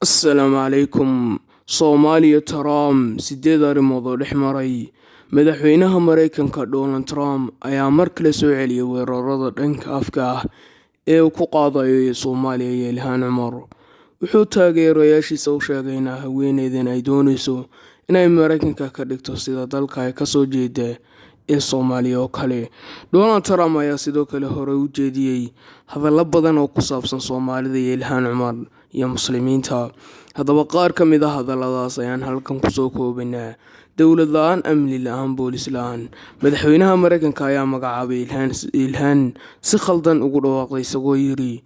Asalaamu calaykum. Soomaaliya Trump 8 arrimood oo dhex maray. Madaxweynaha Mareykanka Donald Trump ayaa mar kale soo celiyay weerarada dhanka afka ah ee uu ku qaadayo Soomaaliya iyo Ilhaan Cumar. Wuxuu taageerayaashiisa u sheegay in haweeneydan ay doonayso inay Mareykanka ka dhigto sida dalka ay ka soo jeeda ee Soomaaliya oo kale. Donald Trump ayaa sidoo kale hore u jeediyay hadallo badan oo ku saabsan Soomaalida iyo Ilhaan Cumar iyo Muslimiinta. Haddaba qaar ka mid ah hadalladaas ayaan halkan ku soo koobaynaa. Dowlad la'aan, amni la'aan, boolis la'aan. Madaxweynaha Mareykanka ayaa magacaabay Ilhaan si khaldan ugu dhawaaqay isagoo yiri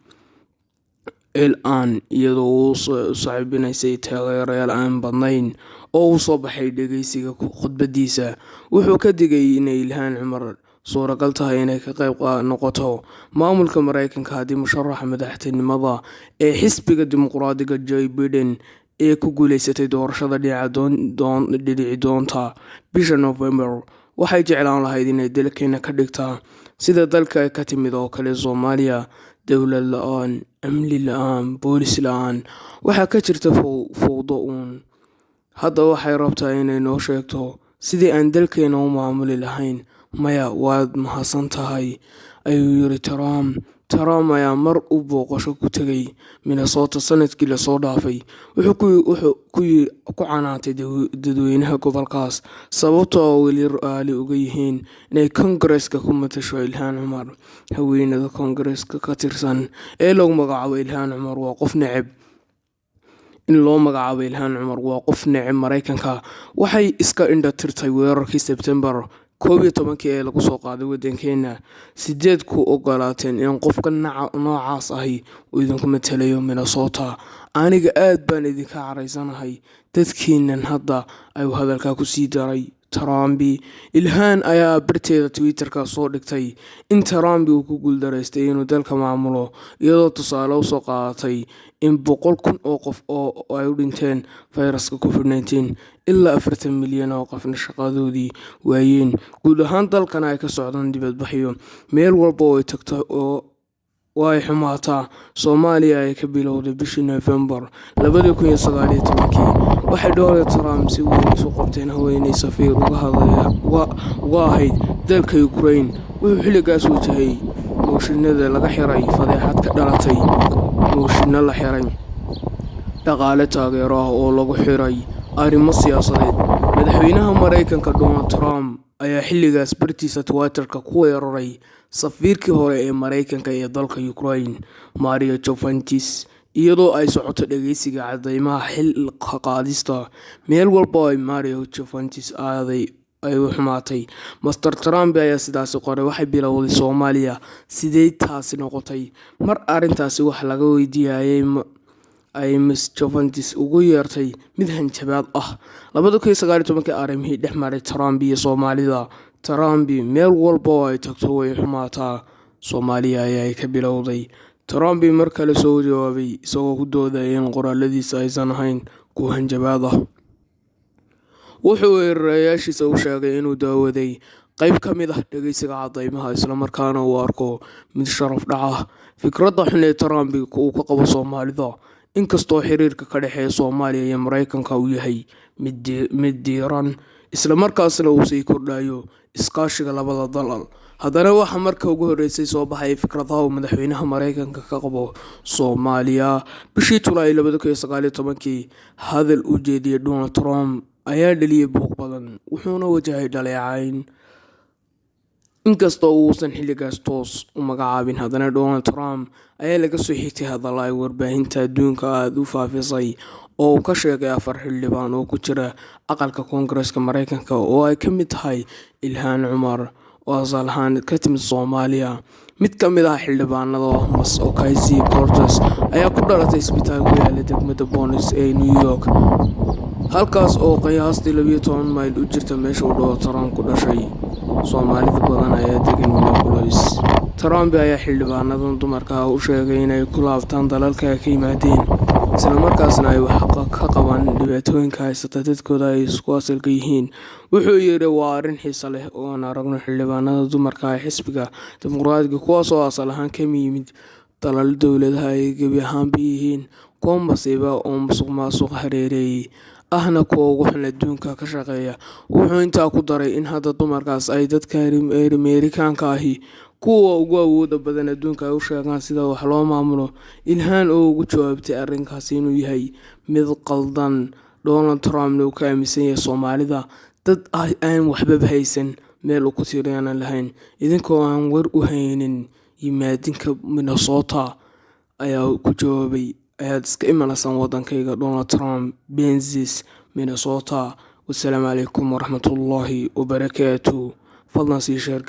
Ilhaan iyadoo u saaxiibinaysay taageerayaal aan badnayn oo u soo baxay dhageysiga khudbadiisa. Wuxuu ka digay in Ilhaan Cumar suuragal tahay inay ka qayb noqoto maamulka Mareykanka haddii musharaxa madaxtinimada ee xisbiga dimuqraadiga Joe Biden ee ku guuleysatay doorashada dhici doonta bisha November. Waxay jeclaan lahayd inay dalkeena ka dhigtaa sida dalka ay ka timid oo kale Soomaaliya. Dowlad la'aan, amni la'aan, boolis la'aan. Waxaa ka jirta fowdo uun. Hadda waxay rabtaa inay noo sheegto sidii aan dalkeena u maamuli lahayn. Maya, waad mahadsan tahay, ayuu yiri Trump. Trump ayaa mar u booqasho ku tegay Minnesota sanadkii la soo dhaafay. Wuxuu ku canaantay dadweynaha gobolkaas sababtoo ah weli raali uga yihiin inay Koongareeska ku matasho Ilhaan Cumar. Haweeneyda Koongareeska ka tirsan ee lagu magacaabo Ilhaan Cumar waa qof neceb Mareykanka. Waxay iska indha tirtay weerarkii Sebtembar 11 ee lagu soo qaaday waddankeena. 8 ku ogolaateen in qofka noocaas ahi uu idinku matalayo Minnesota. Aniga aad baan idinka caraysanahay. Dadkeenan hadda ayuu hadalka ku sii daray Trump. Ilhaan ayaa barteeda Twitter-ka soo dhigtay in Trump uu ku guuldareystay inuu dalka maamulo, iyadoo tusaale u soo qaadatay in 100,000 oo qof oo ay u dhinteen fayraska COVID-19 ilaa 40 milyan oo qofna shaqadoodii waayeen. Guud ahaan dalkana ay ka socdaan dibadbaxyo meel walba oo ay tagto oo way xumaataa. Soomaaliya ay ka bilowday bishii November 2019. Waxay Donald Trump si weyn isu qabteen haweeney safiir uga ahayd dalka Ukraine. Wuxuu xilligaas wajahay mooshinada laga xiray fadeexad ka dhalatay mooshinno la xiray dhaqaale taageero ah oo lagu xiray arrimo siyaasadeed. Madaxweynaha Mareykanka Donald Trump ayaa xilligaas bartiisa Twitter-ka ku weeraray safiirkii hore ee Mareykanka ee dalka Ukraine, Maria Jovanovich, iyadoo ay socoto dhageysiga cadeymaha xil qaadista. Meel walba oo ay Maria Jovanovich aaday ay u xumaatay. Mr. Trump ayaa sidaas qoray. Waxay bilowday Soomaaliya sidee taasi noqotay. Mar arrintaasi wax laga weydiiyay ay Ms. Jovanovich ugu yeertay mid hanjabaad ah. 2019 arrimihii dhex maray Trump iyo Soomaalida. Trump meel walba oo ay tagto way xumaataa. Soomaaliya ayaa ka bilowday. Trump mar kale soo jawaabay isagoo ku doodaya in qoraaladiisa aysan ahayn kuwo hanjabaad ah. Wuxuu weerarayaashiisa u sheegay inuu daawaday qayb ka mid ah dhageysiga cadeymaha, isla markaana uu arko mid sharaf dhaca. Fikradda xun ee Trump uu ka qabo Soomaalida, inkastoo xiriirka ka dhexeeya Soomaaliya iyo Mareykanka uu yahay mid diiran, isla markaasna uu sii kordhayo iskaashiga labada dal. Haddana waxaa marka ugu horreysay soo baxay fikradaha uu madaxweynaha Mareykanka ka qabo Soomaaliya. Bishii Julaay 2019, hadal uu jeediyay Donald Trump ayaa dhaliyay buuq badan, wuxuuna wajahay dhaleecayn. Inkastoo uusan xilligaas toos u magacaabin, haddana Donald Trump ayaa laga soo xigtay hadallo ay warbaahinta adduunka aad u faafisay oo uu ka sheegay 4 xildhibaan oo ku jira aqalka Koongareeska Mareykanka oo ay ka mid tahay Ilhaan Cumar oo asal ahaan ka timid Soomaaliya. Mid ka mid ah xildhibaanada, Ms. Ocasio-Cortez, ayaa ku dhalatay isbitaal ku yaalla degmada Bonis ee New York, halkaas oo qiyaastii 12 mayl u jirta meesha uu Donald Trump ku dhashay. Soomaalida badan ayaa degan Minneapolis. Trump ayaa xildhibaanadan dumarka u sheegay inay ku laabtaan dalalka ay ka yimaadeen, isla markaasna ay wax ka qabaan dhibaatooyinka haysta dadkooda ay isku asalka yihiin. Wuxuu yiri waa arrin xiiso leh oo aan aragno xildhibaanada dumarka ee xisbiga dimuqraadiga kuwaas oo asal ahaan ka yimid dalal dowladaha ay gebi ahaanba yihiin kuwa masiiba oo musuqmaasuq hareereeyay ahna kuwa ugu xun adduunka ka shaqeeya. Wuxuu intaa ku daray in hadda dumarkaas ay dadka reer Ameerikaanka ahi kuwa ugu awoodda badan adduunka ay u sheegaan sida wax loo maamulo. Ilhaan oo ugu jawaabtay arrinkaas inuu yahay mid qaldan, Donald Trumpna uu ka aaminsan yahay Soomaalida dad aan waxba haysan, meel uu ku tiiriyana lahayn. Idinkoo aan war u haynin yimaadinka Minnesota ayaa ku jawaabay, ayaad iska imanaysan waddankayga Donald Trump, Benzes, Minnesota. Wassalaamu calaykum waraxmatullaahi wabarakaatuh. Fadlan sii sheer